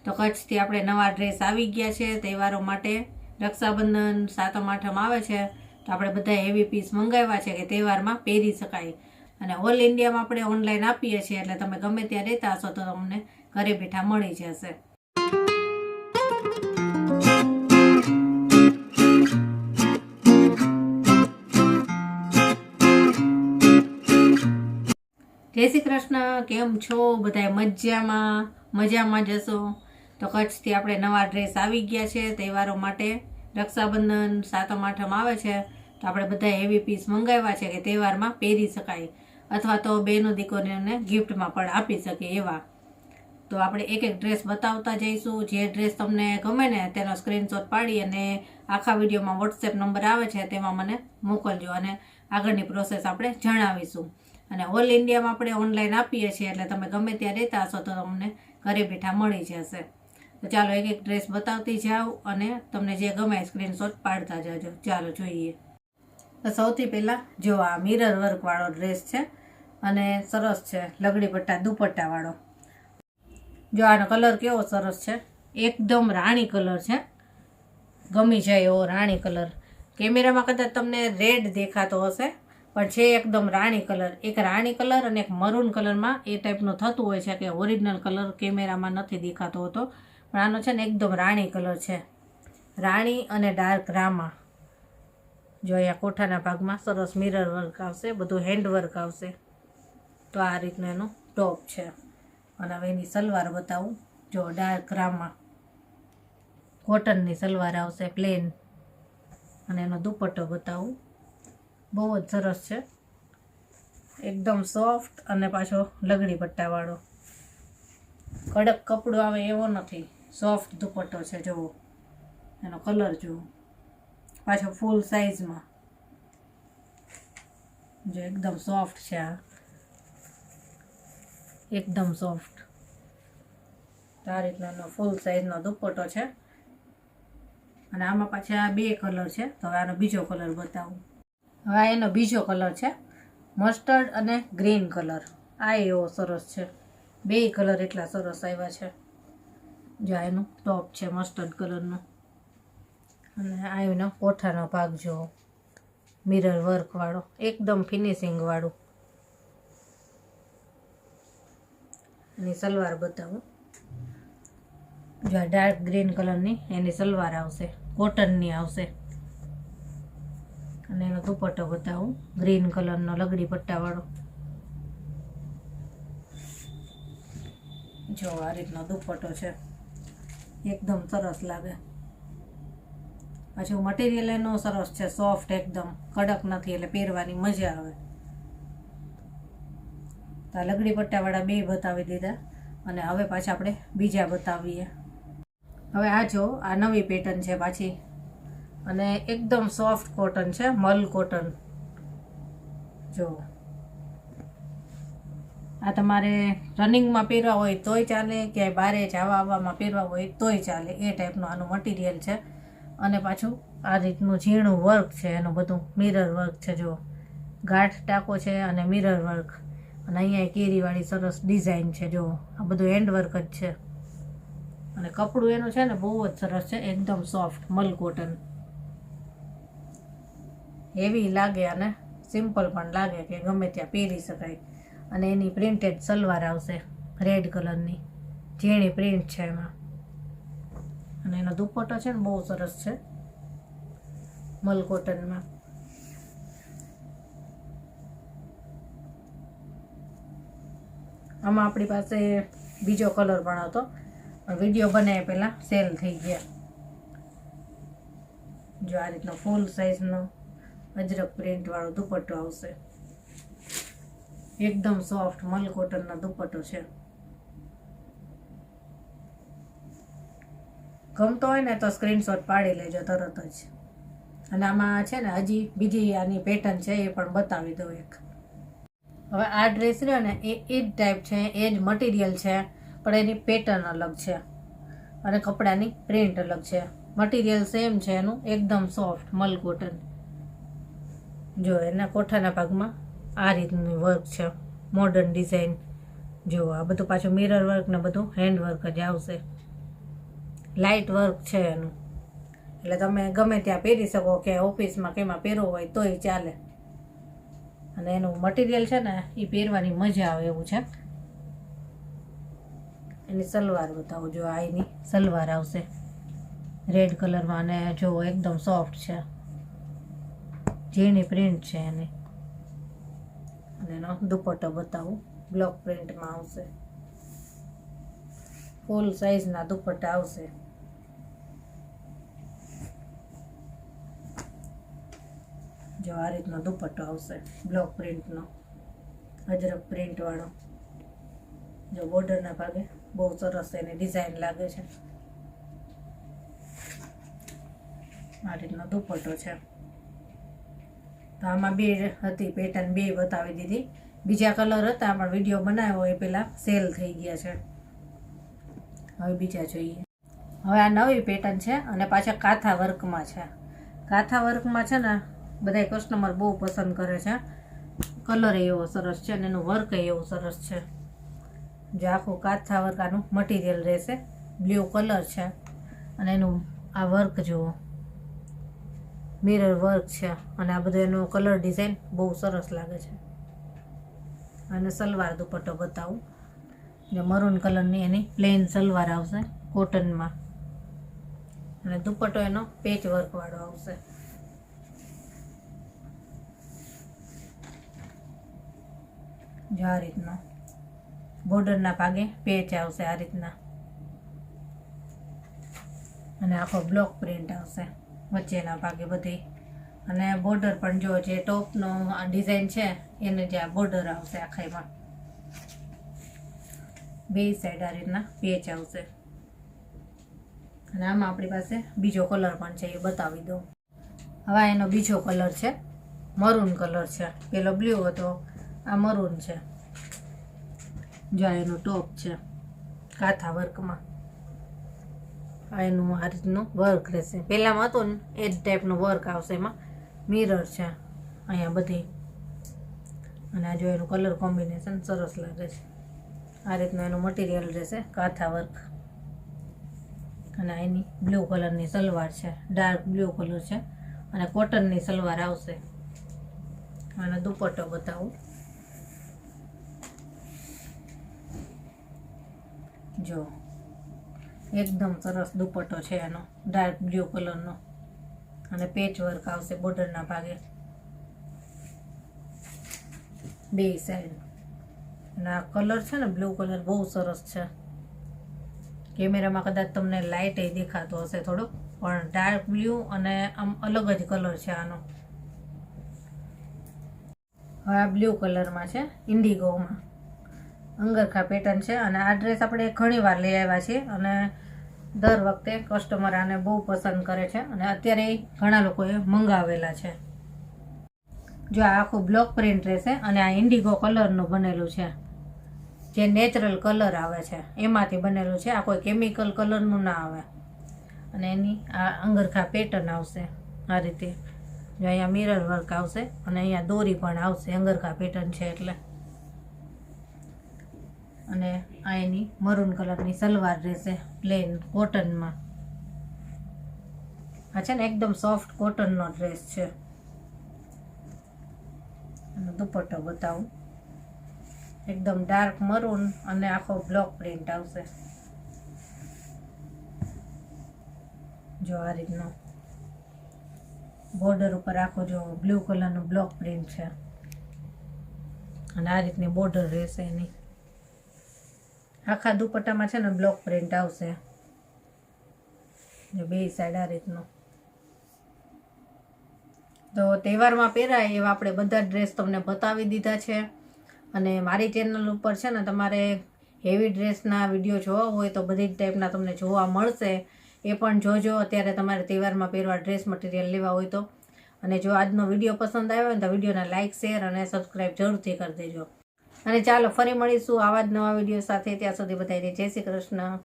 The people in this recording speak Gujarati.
તો કચ્છથી આપણે નવા ડ્રેસ આવી ગયા છે તહેવારો માટે. રક્ષાબંધન, સાતમ આઠમ આવે છે તો આપણે બધા હેવી પીસ મંગાવ્યા છે કે તહેવારમાં પહેરી શકાય. અને ઓલ ઇન્ડિયામાં આપણે ઓનલાઈન આપીએ છીએ, એટલે તમે ગમે ત્યાં રહેતા હશો તો તમને ઘરે બેઠા મળી જશે. જય શ્રી કૃષ્ણ. કેમ છો બધા? મજામાં જશો? તો કચ્છથી આપણે નવા ડ્રેસ આવી ગયા છે તહેવારો માટે. રક્ષાબંધન, સાતમ આઠમ આવે છે તો આપણે બધા હેવી પીસ મંગાવ્યા છે કે તહેવારમાં પહેરી શકાય, અથવા તો બેનો દીકરીઓને ગિફ્ટમાં પણ આપી શકીએ એવા. તો આપણે એક એક ડ્રેસ બતાવતા જઈશું. જે ડ્રેસ તમને ગમે ને તેનો સ્ક્રીનશોટ પાડી અને આખા વિડીયોમાં વોટ્સએપ નંબર આવે છે તેમાં મને મોકલજો અને આગળની પ્રોસેસ આપણે જણાવીશું. અને ઓલ ઇન્ડિયામાં આપણે ઓનલાઈન આપીએ છીએ, એટલે તમે ગમે ત્યાં રહેતા હશો તો તમને ઘરે બેઠા મળી જશે. તો ચાલો એક એક ડ્રેસ બતાવતી જાઓ અને તમને જે ગમે સ્ક્રીનશોટ પાડતા જાજો. ચાલો જોઈએ. તો સૌથી પહેલાં જો આ મિરર વર્કવાળો ડ્રેસ છે અને સરસ છે, લગડી પટ્ટા દુપટ્ટાવાળો. જો આનો કલર કેવો સરસ છે, એકદમ રાણી કલર છે, ગમી જાય એવો રાણી કલર. કેમેરામાં કદાચ તમને રેડ દેખાતો હશે પણ છે એકદમ રાણી કલર. એક રાણી કલર અને એક મરૂન કલરમાં એ ટાઈપનું થતું હોય છે કે ઓરિજિનલ કલર કેમેરામાં નથી દેખાતો હોતો, પણ આનો છે ને એકદમ રાણી કલર છે. રાણી અને ડાર્ક રામા. જો અહીંયા કોઠાના ભાગમાં સરસ મિરર વર્ક આવશે, બધું હેન્ડ વર્ક આવશે. તો આ રીતનું એનું ટોપ છે. અને હવે એની સલવાર બતાવું. જો ડાર્ક રામા કોટનની સલવાર આવશે પ્લેન, અને એનો દુપટ્ટો બતાવું. બહુ જ સરસ છે, એકદમ સોફ્ટ અને પાછો લગડી પટ્ટાવાળો. કડક કપડું આવે એવો નથી, સોફ્ટ દુપટ્ટો છે. જુઓ એનો કલર જુઓ, પાછો ફૂલ સાઇઝમાં. જો એકદમ સોફ્ટ છે આ, એકદમ સોફ્ટ. આ રીતનો એનો ફૂલ સાઇઝનો દુપટ્ટો છે. અને આમાં પાછા બે કલર છે, તો હવે આનો બીજો કલર બતાવું. હવે એનો બીજો કલર છે મસ્ટર્ડ અને ગ્રીન કલર. આ એવો સરસ છે, બે કલર એટલા સરસ આવ્યા છે. જો એનું ટોપ છે મસ્ટર્ડ કલરનું, અને આ એનો કોઠાનો ભાગ જુઓ, મિરર વર્કવાળો, એકદમ ફિનિશિંગવાળું. એની સલવાર બતાવું. જો આ ડાર્ક ગ્રીન કલરની એની સલવાર આવશે, કોટનની આવશે. અને એનો દુપટ્ટો બતાવું, ગ્રીન કલરનો લગડી પટ્ટાવાળો. જો આ રીતનો દુપટ્ટો છે, એકદમ સરસ લાગે. પાછું મટીરિયલ એનું સરસ છે, સોફ્ટ, એકદમ કડક નથી, એટલે પહેરવાની મજા આવે. તો આ લગડી પટ્ટાવાળા બે બતાવી દીધા, અને હવે પાછા આપણે બીજા બતાવીએ. હવે આ જો આ નવી પેટર્ન છે પાછી, અને એકદમ સોફ્ટ કોટન છે, મલ કોટન. જો આ તમારે રનિંગમાં પહેરવા હોય તોય ચાલે, ક્યાંય બહારે જવા આવવામાં પહેરવા હોય તોય ચાલે, એ ટાઈપનું આનું મટીરિયલ છે. અને પાછું આ રીતનું ઝીણું વર્ક છે, એનું બધું મિરર વર્ક છે. જો ગાંઠ ટાંકો છે અને મિરર વર્ક, અને અહીંયા કેરીવાળી સરસ ડિઝાઇન છે. જો આ બધું હેન્ડ વર્ક જ છે. અને કપડું એનું છે ને બહુ જ સરસ છે, એકદમ સોફ્ટ મલ કોટન. હેવી લાગે અને સિમ્પલ પણ લાગે કે ગમે ત્યાં પહેરી શકાય. અને એની પ્રિન્ટેડ સલવાર આવશે રેડ કલરની, ઝીણી પ્રિન્ટ છે એમાં. અને એનો દુપટ્ટો છે ને બહુ સરસ છે, મલ કોટનમાં. આમાં આપણી પાસે બીજો કલર પણ હતો, પણ વિડીયો બનાવ્યા પહેલાં સેલ થઈ ગયા. જો આ રીતનો ફૂલ સાઇઝનો અજરક પ્રિન્ટવાળો દુપટ્ટો આવશે, એકદમ સોફ્ટ મલ કોટનનો દુપટ્ટો છે. ગમતો હોય ને તો સ્ક્રીનશોટ પાડી લેજો તરત જ. અને આમાં છે ને હજી બીજી આની પેટર્ન છે, એ પણ બતાવી દઉં એક. હવે આ ડ્રેસ રહ્યો ને એ જ ટાઈપ છે, એ જ મટીરિયલ છે, પણ એની પેટર્ન અલગ છે અને કપડાની પ્રિન્ટ અલગ છે. મટીરિયલ સેમ છે એનું, એકદમ સોફ્ટ મલ કોટન. જો એના કોઠાના ભાગમાં આ રીતનું વર્ક છે, મોડર્ન ડિઝાઇન. જો આ બધું પાછું મિરર વર્ક ને બધું હેન્ડ વર્ક જ આવશે. લાઇટ વર્ક છે એનું, એટલે તમે ગમે ત્યાં પહેરી શકો, કે ઓફિસમાં કેમાં પહેરવો હોય તોય ચાલે. અને એનું મટીરિયલ છે ને એ પહેરવાની મજા આવે એવું છે. એની સલવાર બતાવો, જો આ એની સલવાર આવશે રેડ કલરમાં, અને જો એકદમ સોફ્ટ છે, ઝીણી પ્રિન્ટ છે એની. અને એનો દુપટ્ટો બતાવું, બ્લોક પ્રિન્ટમાં આવશે, ફૂલ સાઇઝના દુપટ્ટા આવશે. જો આ રીતનો દુપટ્ટો આવશે બ્લોક પ્રિન્ટનો, અજરક પ્રિન્ટવાળો. જો બોર્ડરના ભાગે બહુ સરસ એની ડિઝાઇન લાગે છે. આ રીતનો દુપટ્ટો છે. તો આમાં બે હતી પેટર્ન, બે બતાવી દીધી. બીજા કલર હતા પણ વિડીયો બનાવ્યો એ પહેલાં સેલ થઈ ગયા છે. હવે બીજા જોઈએ. હવે આ નવી પેટર્ન છે અને પાછા કાથા વર્કમાં છે. કાથા વર્કમાં છે ને બધા કસ્ટમર બહુ પસંદ કરે છે. કલર એવો સરસ છે અને એનું વર્ક એવું સરસ છે. જો આખું કાથા વર્ક આનું મટીરિયલ રહેશે, બ્લુ કલર છે અને એનું આ વર્ક જુઓ, મિરર વર્ક છે. અને આ બધું એનું કલર ડિઝાઇન બહુ સરસ લાગે છે. અને સલવાર દુપટ્ટો બતાવું, જે મરૂન કલરની એની પ્લેન સલવાર આવશે કોટનમાં, અને દુપટ્ટો એનો પેચ વર્કવાળો આવશે. જો આ રીતનો બોર્ડરના ભાગે પેચ આવશે આ રીતના, અને આખો બ્લોક પ્રિન્ટ આવશે વચ્ચેના ભાગે બધી. અને બોર્ડર પણ જો જે ટોપનો ડિઝાઇન છે એને જે આ બોર્ડર આવશે આખામાં, બે સાઈડ આ રીતના પેચ આવશે. અને આમાં આપણી પાસે બીજો કલર પણ છે, એ બતાવી દઉં. હવે એનો બીજો કલર છે, મરૂન કલર છે. પેલો બ્લુ હતો, આ મરૂન છે. જો એનું ટોપ છે કાથા વર્કમાં. આ એનું આ રીતનું વર્ક રહેશે. પહેલાંમાં હતું ને એ જ ટાઈપનું વર્ક આવશે. એમાં મિરર છે અહીંયા બધી. અને આ જો એનું કલર કોમ્બિનેશન સરસ લાગે છે. આ રીતનું એનું મટીરિયલ રહેશે, કાથા વર્ક. અને એની બ્લુ કલરની સલવાર છે, ડાર્ક બ્લુ કલર છે, અને કોટનની સલવાર આવશે. અને દુપટ્ટો બતાવું, જો એકદમ સરસ દુપટ્ટો છે એનો, ડાર્ક બ્લુ કલરનો, અને પેચ વર્ક આવશે બોર્ડરના ભાગે બે સાઈડ. અને આ કલર છે ને બ્લુ કલર બહુ સરસ છે. કેમેરામાં કદાચ તમને લાઇટ એ દેખાતો હશે થોડો, પણ ડાર્ક બ્લુ અને આમ અલગ જ કલર છે આનો. હવે આ બ્લુ કલરમાં છે, ઇન્ડિગોમાં અંગરખા પેટર્ન છે. અને આ ડ્રેસ આપણે ઘણી વાર લઈ આવ્યા છીએ અને દર વખતે કસ્ટમર આને બહુ પસંદ કરે છે. અને અત્યારે ઘણા લોકોએ મંગાવેલા છે. જો આ આખું બ્લોક પ્રિન્ટ રહેશે અને આ ઇન્ડિગો કલરનું બનેલું છે, જે નેચરલ કલર આવે છે એમાંથી બનેલું છે. આ કોઈ કેમિકલ કલરનું ના આવે. અને એની આ અંગરખા પેટર્ન આવશે આ રીતે. જો અહીંયા મિરર વર્ક આવશે અને અહીંયા દોરી પણ આવશે, અંગરખા પેટર્ન છે એટલે. અને આ એની મરૂન કલરની સલવાર રહેશે પ્લેન કોટનમાં. આ છે ને એકદમ સોફ્ટ કોટનનો ડ્રેસ છે. અને દુપટ્ટો બતાવું, એકદમ ડાર્ક મરૂન અને આખો બ્લોક પ્રિન્ટ આવશે. જો આ રીતનો બોર્ડર ઉપર આખો જો બ્લુ કલરનું બ્લોક પ્રિન્ટ છે. અને આ રીતની બોર્ડર રહેશે એની. આખા દુપટ્ટામાં છે ને બ્લોક પ્રિન્ટ આવશે, જો બે સાઈડ આ રીતનો. તો તહેવારમાં પહેરાય એવા આપણે બધા ડ્રેસ તમને બતાવી દીધા છે. અને મારી ચેનલ ઉપર છે ને તમારે હેવી ડ્રેસના વિડીયો જોવા હોય તો બધી જ ટાઈપના તમને જોવા મળશે. એ પણ જોજો અત્યારે તમારે તહેવારમાં પહેરવા ડ્રેસ મટીરિયલ લેવા હોય તો. અને જો આજનો વિડીયો પસંદ આવ્યો હોય તો વિડીયોને લાઇક, શેર અને સબસ્ક્રાઈબ જરૂરથી કરી દેજો. અને ચાલો ફરી મળીશું આવા જ નવા વિડીયો સાથે. ત્યાં સુધી બધાને જય શ્રી કૃષ્ણ.